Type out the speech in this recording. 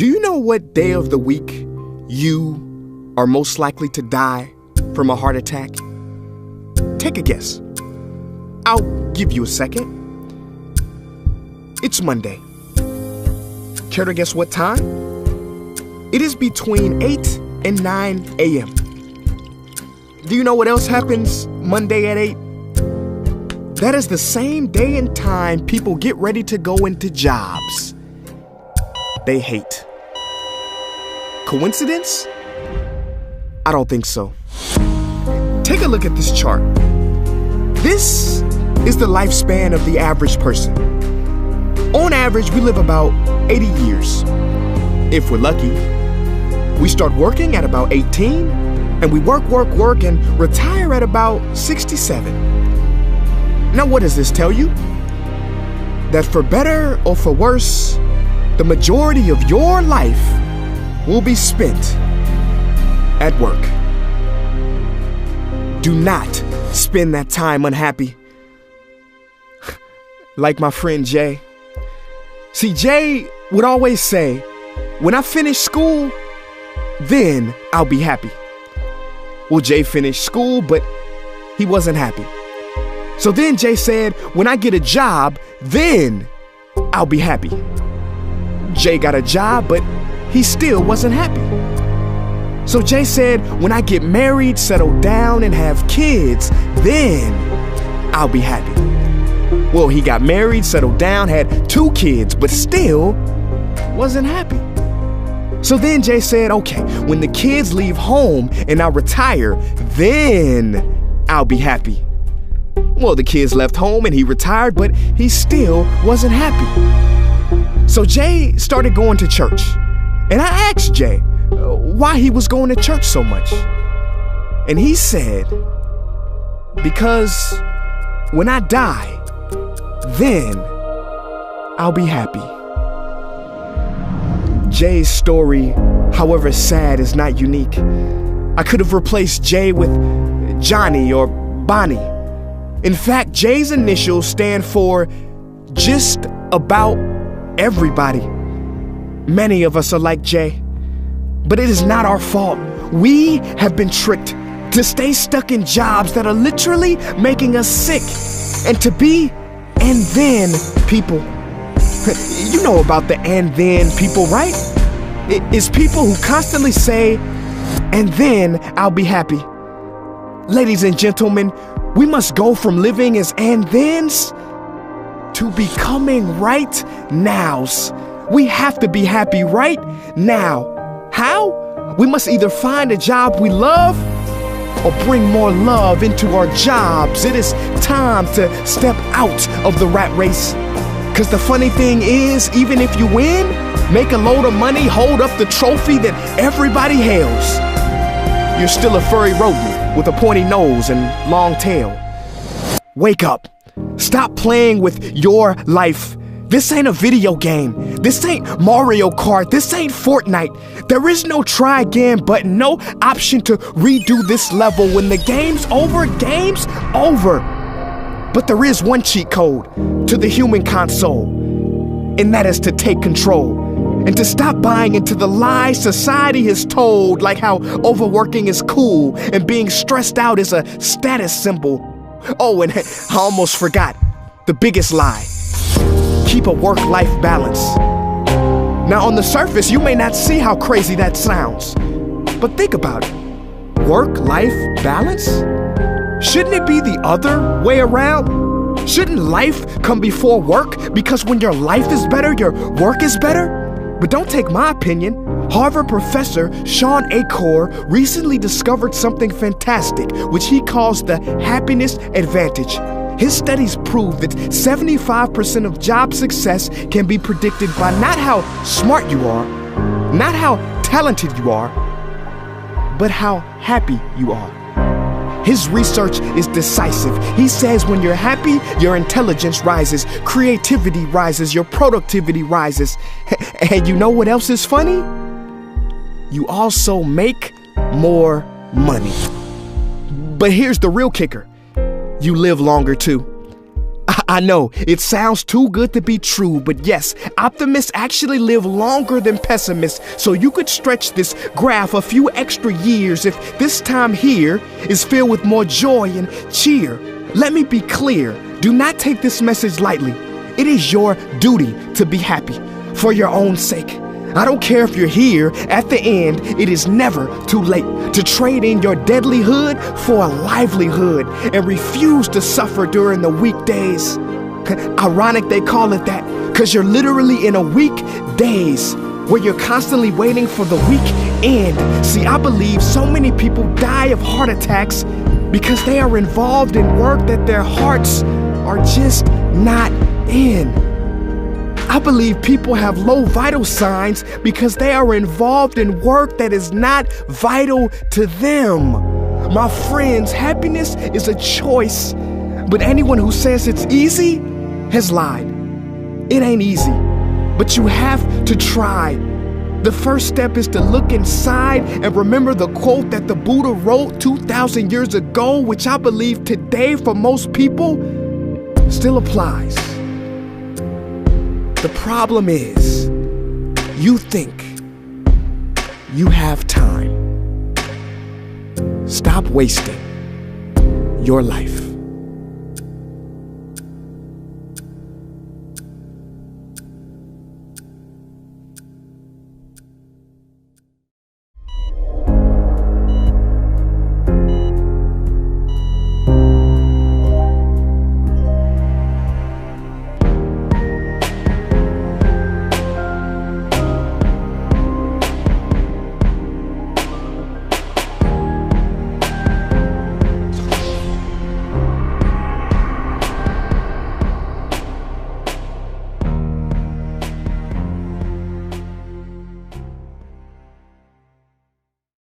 Do you know what day of the week you are most likely to die from a heart attack? Take a guess. I'll give you a second. It's Monday. Care to guess what time? It is between 8 and 9 a.m. Do you know what else happens Monday at 8? That is the same day and time people get ready to go into jobs they hate. Coincidence? I don't think so. Take a look at this chart. This is the lifespan of the average person. On average, we live about 80 years. If we're lucky, we start working at about 18, and we work, and retire at about 67. Now, what does this tell you? That for better or for worse, the majority of your life will be spent at work. Do not spend that time unhappy. Like my friend Jay. See, Jay would always say, when I finish school, then I'll be happy. Well, Jay finished school, but he wasn't happy. So then Jay said, when I get a job, then I'll be happy. Jay got a job, but he still wasn't happy. So Jay said, when I get married, settle down, and have kids, then I'll be happy. Well, he got married, settled down, had 2 kids, but still wasn't happy. So then Jay said, okay, when the kids leave home and I retire, then I'll be happy. Well, the kids left home and he retired, but he still wasn't happy. So Jay started going to church. And I asked Jay why he was going to church so much. And he said, because when I die, then I'll be happy. Jay's story, however sad, is not unique. I could have replaced Jay with Johnny or Bonnie. In fact, Jay's initials stand for just about everybody. Many of us are like Jay, but it is not our fault. We have been tricked to stay stuck in jobs that are literally making us sick and to be and then people. You know about the and then people, right? It is people who constantly say, and then I'll be happy. Ladies and gentlemen, we must go from living as and thens to becoming right nows. We have to be happy right now. How? We must either find a job we love or bring more love into our jobs. It is time to step out of the rat race. Cause the funny thing is, even if you win, make a load of money, hold up the trophy that everybody hails, you're still a furry rodent with a pointy nose and long tail. Wake up. Stop playing with your life. This ain't a video game. This ain't Mario Kart. This ain't Fortnite. There is no try again button, no option to redo this level. When the game's over, game's over. But there is one cheat code to the human console, and that is to take control and to stop buying into the lies society has told, like how overworking is cool and being stressed out is a status symbol. Oh, and I almost forgot the biggest lie. Keep a work-life balance. Now, on the surface, you may not see how crazy that sounds, but think about it. Work-life balance? Shouldn't it be the other way around? Shouldn't life come before work? Because when your life is better, your work is better? But don't take my opinion. Harvard professor Sean Achor recently discovered something fantastic, which he calls the happiness advantage. His studies prove that 75% of job success can be predicted by not how smart you are, not how talented you are, but how happy you are. His research is decisive. He says when you're happy, your intelligence rises, creativity rises, your productivity rises. And you know what else is funny? You also make more money. But here's the real kicker. You live longer too. I know, it sounds too good to be true, but yes, optimists actually live longer than pessimists, so you could stretch this graph a few extra years if this time here is filled with more joy and cheer. Let me be clear, do not take this message lightly. It is your duty to be happy, for your own sake. I don't care if you're here, at the end, it is never too late to trade in your deadlyhood for a livelihood and refuse to suffer during the weekdays. Ironic they call it that, because you're literally in a weekdays where you're constantly waiting for the weekend. See, I believe so many people die of heart attacks because they are involved in work that their hearts are just not in. I believe people have low vital signs because they are involved in work that is not vital to them. My friends, happiness is a choice, but anyone who says it's easy has lied. It ain't easy, but you have to try. The first step is to look inside and remember the quote that the Buddha wrote 2,000 years ago, which I believe today for most people still applies. The problem is, you think you have time. Stop wasting your life.